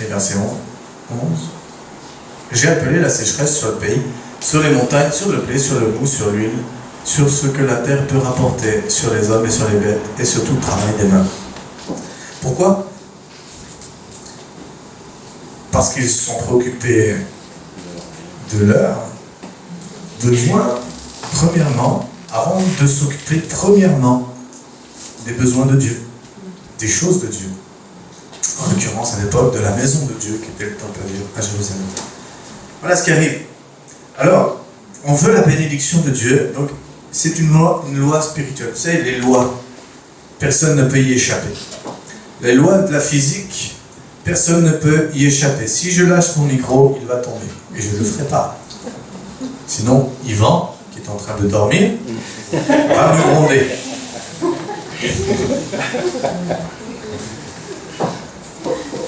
Et verset 11. J'ai appelé la sécheresse sur le pays, sur les montagnes, sur le blé, sur le mou, sur l'huile, sur ce que la terre peut rapporter, sur les hommes et sur les bêtes, et sur tout le travail des mains. Pourquoi? Parce qu'ils se sont préoccupés de leurs besoins, premièrement, avant de s'occuper premièrement des besoins de Dieu, des choses de Dieu. En l'occurrence, à l'époque de la maison de Dieu, qui était le temple à Jérusalem. Voilà ce qui arrive. Alors, on veut la bénédiction de Dieu, donc c'est une loi spirituelle. Vous savez, les lois, personne ne peut y échapper. Les lois de la physique, personne ne peut y échapper. Si je lâche mon micro, il va tomber. Et je ne le ferai pas. Sinon, Yvan, est en train de dormir, va me gronder.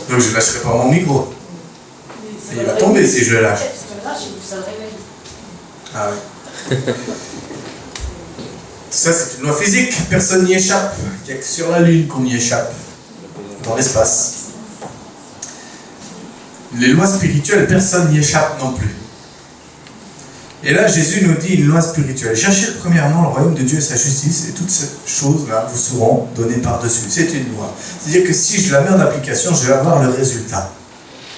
Donc je ne lâcherai pas mon micro. Et il va tomber si je le lâche. Ah oui. Ça, c'est une loi physique. Personne n'y échappe. Il n'y a que sur la Lune qu'on y échappe. Dans l'espace. Les lois spirituelles, personne n'y échappe non plus. Et là, Jésus nous dit une loi spirituelle. Cherchez premièrement le royaume de Dieu et sa justice, et toutes ces choses-là vous seront données par-dessus. C'est une loi. C'est-à-dire que si je la mets en application, je vais avoir le résultat.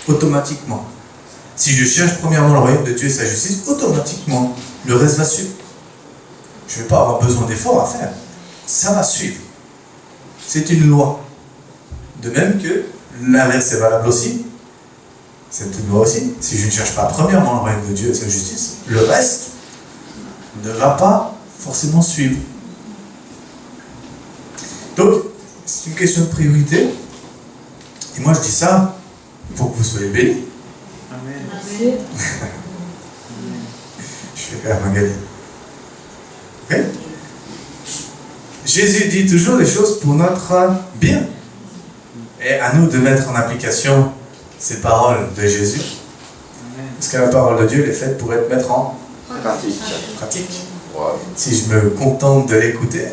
Automatiquement. Si je cherche premièrement le royaume de Dieu et sa justice, automatiquement, le reste va suivre. Je ne vais pas avoir besoin d'efforts à faire. Ça va suivre. C'est une loi. De même que l'inverse est valable aussi. C'est une loi aussi. Si je ne cherche pas premièrement le royaume de Dieu et sa justice, le reste ne va pas forcément suivre. Donc, c'est une question de priorité. Et moi, je dis ça pour que vous soyez bénis. Amen. Je fais faire Magali. Ok? Jésus dit toujours les choses pour notre bien. Et à nous de mettre en application ces paroles de Jésus. Parce que la parole de Dieu, elle est faite pour être mise en pratique. Wow. Si je me contente de l'écouter,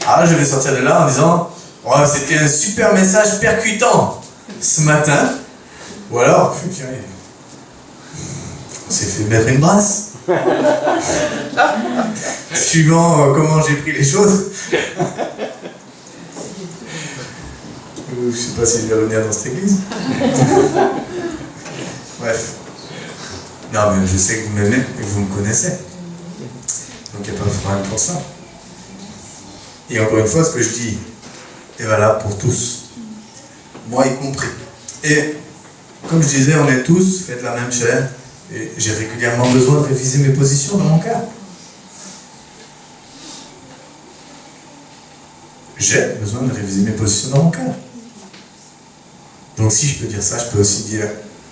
je vais sortir de là en disant oh, c'était un super message percutant ce matin. Ou alors, on s'est fait mettre une brasse. Suivant comment j'ai pris les choses. Je ne sais pas si je vais revenir dans cette église. Bref. Non, mais je sais que vous m'aimez et que vous me connaissez. Donc il n'y a pas de problème pour ça. Et encore une fois, ce que je dis est valable pour tous. Moi y compris. Et comme je disais, on est tous faits de la même chair. Et j'ai régulièrement besoin de réviser mes positions dans mon cœur. J'ai besoin de réviser mes positions dans mon cœur. Donc si je peux dire ça, je peux aussi dire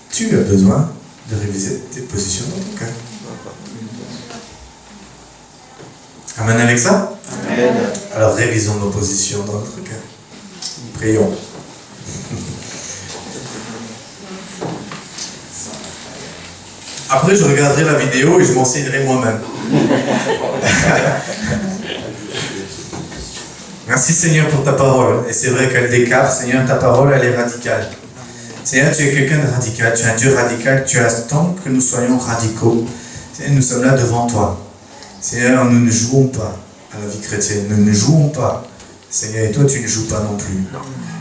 tu as besoin de réviser tes positions dans ton cœur. Amen avec ça? Amen. Alors révisons nos positions dans notre cœur. Prions. Après, je regarderai la vidéo et je m'enseignerai moi-même. Merci Seigneur pour ta parole. Et c'est vrai qu'elle décapte, Seigneur, ta parole, elle est radicale. Seigneur, tu es quelqu'un de radical, tu es un Dieu radical, tu attends que nous soyons radicaux. Seigneur, nous sommes là devant toi. Seigneur, nous ne jouons pas à la vie chrétienne, nous ne jouons pas. Seigneur, et toi tu ne joues pas non plus.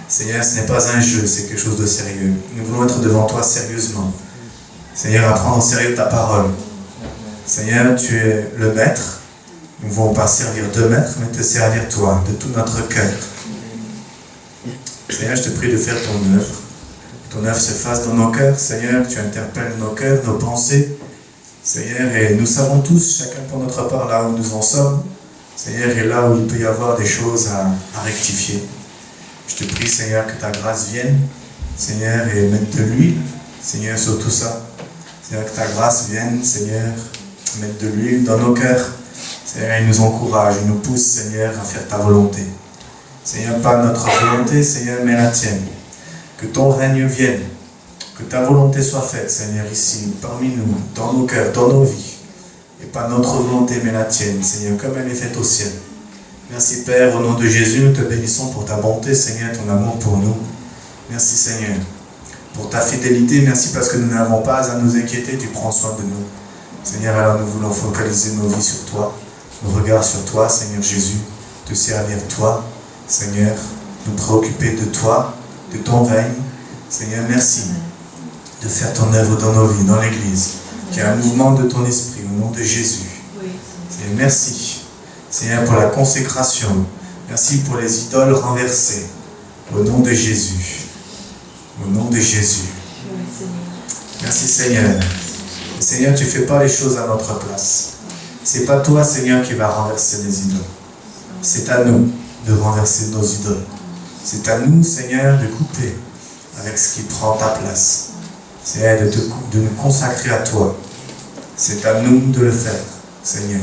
Seigneur, ce n'est pas un jeu, c'est quelque chose de sérieux. Nous voulons être devant toi sérieusement. Seigneur, à prendre au sérieux ta parole. Seigneur, tu es le maître. Nous ne voulons pas servir deux maîtres, mais te servir toi, de tout notre cœur. Seigneur, je te prie de faire ton œuvre. Que ton œuvre se fasse dans nos cœurs. Seigneur, que tu interpelles nos cœurs, nos pensées. Seigneur, et nous savons tous, chacun pour notre part, là où nous en sommes. Seigneur, et là où il peut y avoir des choses à rectifier. Je te prie, Seigneur, que ta grâce vienne. Seigneur, et mette de l'huile. Seigneur, sur tout ça. Seigneur, que ta grâce vienne, Seigneur, mettre de l'huile dans nos cœurs. Seigneur, il nous encourage, il nous pousse, Seigneur, à faire ta volonté. Seigneur, pas notre volonté, Seigneur, mais la tienne. Que ton règne vienne, que ta volonté soit faite, Seigneur, ici, parmi nous, dans nos cœurs, dans nos vies. Et pas notre volonté, mais la tienne, Seigneur, comme elle est faite au ciel. Merci, Père, au nom de Jésus, nous te bénissons pour ta bonté, Seigneur, ton amour pour nous. Merci, Seigneur, pour ta fidélité. Merci parce que nous n'avons pas à nous inquiéter, tu prends soin de nous. Seigneur, alors nous voulons focaliser nos vies sur toi, nos regards sur toi, Seigneur Jésus, te servir toi, Seigneur, nous préoccuper de toi, de ton règne. Seigneur, merci de faire ton œuvre dans nos vies, dans l'Église, qu'il y ait un mouvement de ton esprit au nom de Jésus. Seigneur, merci, Seigneur, pour la consécration. Merci pour les idoles renversées, au nom de Jésus. Au nom de Jésus. Merci, Seigneur. Seigneur, tu ne fais pas les choses à notre place. Ce n'est pas toi, Seigneur, qui va renverser les idoles. C'est à nous de renverser nos idoles. C'est à nous, Seigneur, de couper avec ce qui prend ta place. Seigneur, de nous consacrer à toi. C'est à nous de le faire. Seigneur.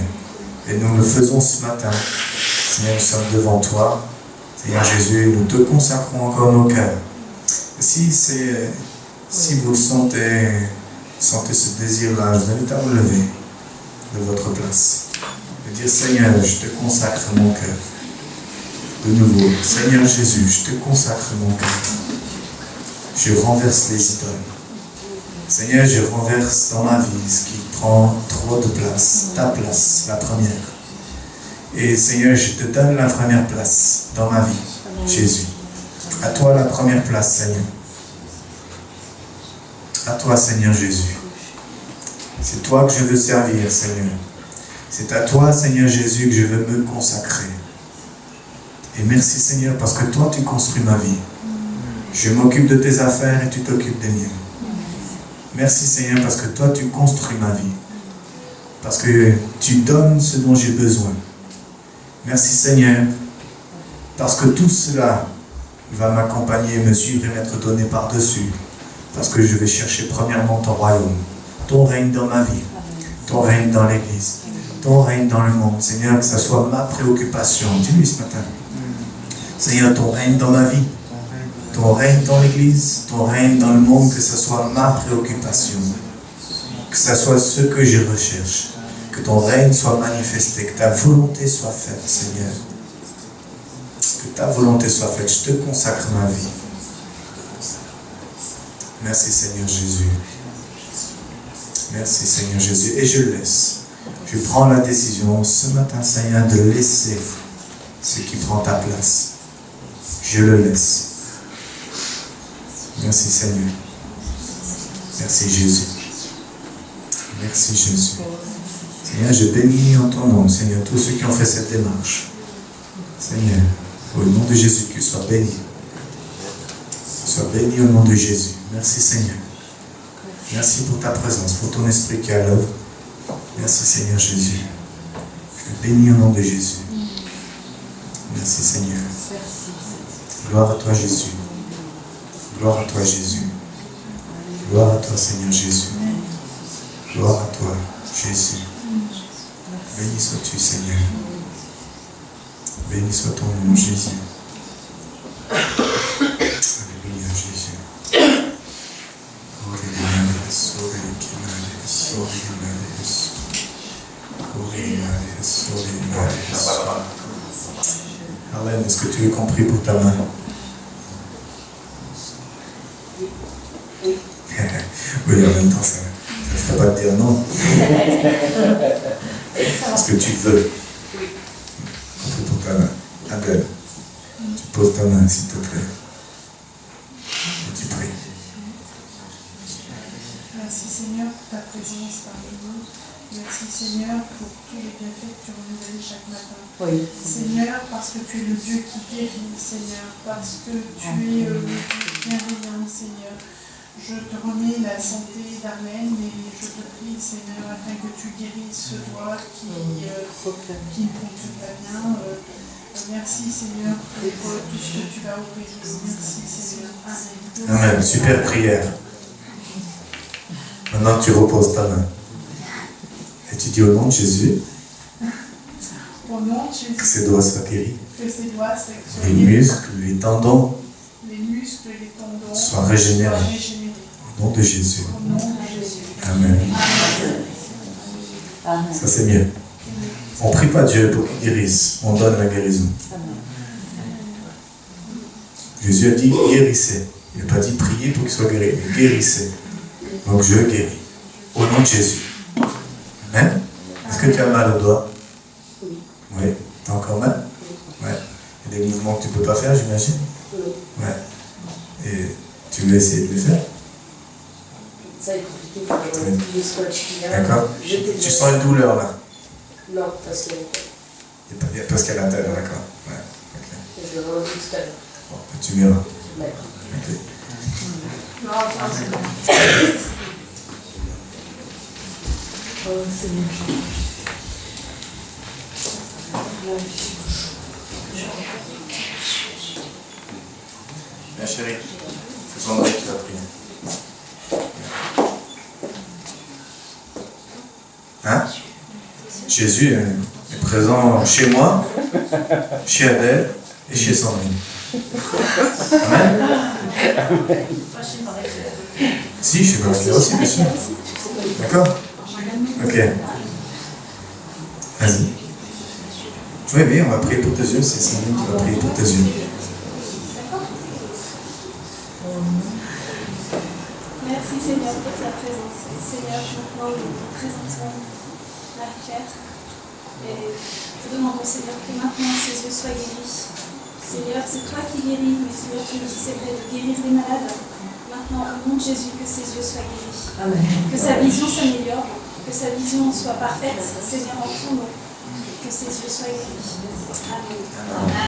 Et nous le faisons ce matin. Seigneur, nous sommes devant toi. Seigneur Jésus, nous te consacrons encore nos cœurs. Si vous sentez ce désir-là, je vous invite à vous lever de votre place. Et dire, Seigneur, je te consacre mon cœur. De nouveau, Seigneur Jésus, je te consacre mon cœur. Je renverse les idoles. Seigneur, je renverse dans ma vie ce qui prend trop de place, ta place, la première. Et Seigneur, je te donne la première place dans ma vie, Jésus. À toi la première place, Seigneur. À toi, Seigneur Jésus. C'est toi que je veux servir, Seigneur. C'est à toi, Seigneur Jésus, que je veux me consacrer. Et merci, Seigneur, parce que toi, tu construis ma vie. Je m'occupe de tes affaires et tu t'occupes des miennes. Merci, Seigneur, parce que toi, tu construis ma vie. Parce que tu donnes ce dont j'ai besoin. Merci, Seigneur, parce que tout cela va m'accompagner, me suivre et m'être donné par-dessus. Parce que je vais chercher premièrement ton royaume, ton règne dans ma vie, ton règne dans l'Église, ton règne dans le monde. Seigneur, que ce soit ma préoccupation. Dis-lui ce matin. Seigneur, ton règne dans ma vie, ton règne dans l'Église, ton règne dans le monde, que ce soit ma préoccupation. Que ce soit ce que je recherche. Que ton règne soit manifesté, que ta volonté soit faite, Seigneur. Que ta volonté soit faite. Je te consacre ma vie. Merci, Seigneur Jésus. Merci, Seigneur Jésus. Et je laisse. Je prends la décision ce matin, Seigneur, de laisser ce qui prend ta place. Je le laisse. Merci, Seigneur. Merci, Jésus. Merci, Jésus. Seigneur, je bénis en ton nom, Seigneur, tous ceux qui ont fait cette démarche. Seigneur, au nom de Jésus, qu'ils soient bénis. Sois béni au nom de Jésus. Merci, Seigneur. Merci pour ta présence, pour ton esprit qui est à l'œuvre. Merci, Seigneur Jésus. Je bénis au nom de Jésus. Merci, Seigneur. Gloire à toi, Jésus. Gloire à toi, Jésus. Gloire à toi, Seigneur Jésus. Gloire à toi, Jésus. Béni sois-tu, Seigneur. Béni soit ton nom, Jésus. Alléluia, Jésus. Arlène, est-ce que tu es compris pour ta main? Oui, en même temps, ça ne ferait pas te dire non. Est-ce que tu veux? Compris pour ta main. Adèle, tu poses ta main, s'il te plaît. Et tu pries. Merci Seigneur pour ta présence parmi nous. Merci Seigneur pour tous les bienfaits que tu renouvelles chaque matin. Oui. Seigneur, parce que tu es le Dieu qui guérit, Seigneur, parce que tu es le Dieu bienveillant, Seigneur. Je te remets la santé d'Arlène et je te prie, Seigneur, afin que tu guérisses ce doigt qui ne fonctionne pas bien. Merci Seigneur pour tout ce que tu vas ouvrir. Merci Seigneur. Amen. Amen. Super prière. Maintenant, tu reposes ta main. Et tu dis au nom de Jésus, Au nom de Jésus, que ses doigts soient guéris. que ses doigts soient Les guéris. muscles, les tendons Les muscles et les tendons soient régénérés. soient régénérés. Au nom de Jésus. Au nom de Jésus. Amen. Ça, c'est mieux. On ne prie pas Dieu pour qu'il guérisse. On donne la guérison. Jésus a dit guérissez. Il n'a pas dit prier pour qu'il soit guéri, mais guérissez. Donc je guéris. Au nom de Jésus. Amen. Est-ce que tu as mal au doigt? Oui. Tu as encore mal? Ouais. Il y a des mouvements que tu ne peux pas faire, j'imagine? Ouais. Et tu veux essayer de le faire? Ça est compliqué, il faut avoir plus de scotch qui vient. D'accord. Tu sens une douleur là? Non, parce qu'il y a Parce qu'à l'intérieur, d'accord. Ouais. Okay. je le redis tout à l'heure. Bon, tu verras. D'accord. Ok. Non, attends, c'est bon. Oh, c'est bon. Bien chérie, c'est Sandrine qui va prier. Hein? Jésus est présent chez moi, chez Adèle et chez Sandrine. Amen. Si, chez Marie-Claire aussi, bien sûr. D'accord? Ok. Vas-y. Oui, on va prier pour tes yeux, c'est Sandrine qui va prier pour tes yeux. Merci Seigneur pour ta présence. Seigneur, maintenant nous présentons Marie-Claire et nous demandons Seigneur que maintenant ses yeux soient guéris. Seigneur, c'est toi qui guéris, mais Seigneur, tu nous dis c'est vrai de guérir les malades. Maintenant, au nom de Jésus, que ses yeux soient guéris. Amen. Que sa vision s'améliore, que sa vision soit parfaite. Seigneur, en ton nom, que ses yeux soient guéris. Amen.